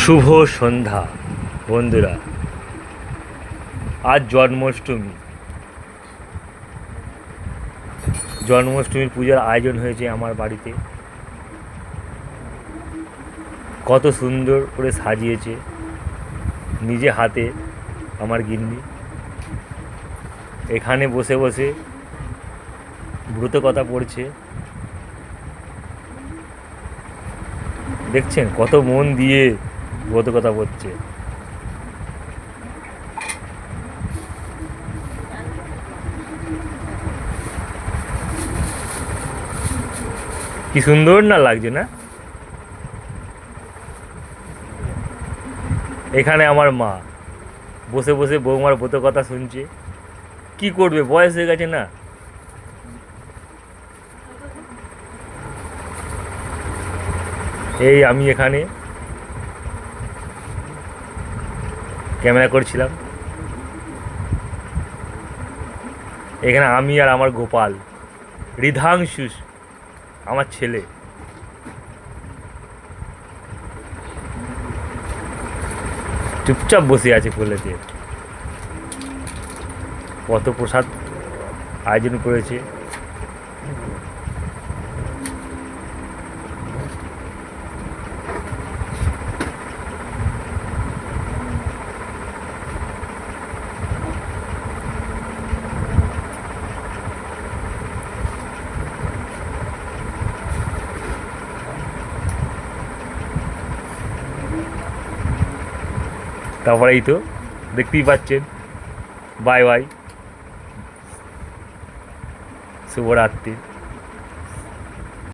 শুভ সন্ধ্যা বন্ধুরা। আজ জন্মাষ্টমীর পূজার আয়োজন হয়েছে আমার বাড়িতে। কত সুন্দর করে সাজিয়েছে নিজে হাতে আমার গিন্নি। এখানে বসে বসে ব্রত কথা পড়ছে, দেখছেন কত মন দিয়ে ব্রত কথা পড়ছে। কি সুন্দর না লাগছে না? এখানে আমার মা বসে বসে বৌমার ব্রত কথা শুনছে। কি করবে, বয়স হয়ে গেছে না। এই আমি এখানে ক্যামেরা করছিলাম। এখানে আমি আর আমার গোপাল, ঋধাংশু আমার ছেলে, চুপচাপ বসে আছে কোলেতে। কত প্রসাদ আয়োজন করেছে। তারপরে এই তো দেখতেই পাচ্ছেন। বাই বাই, শুভরাত্রি।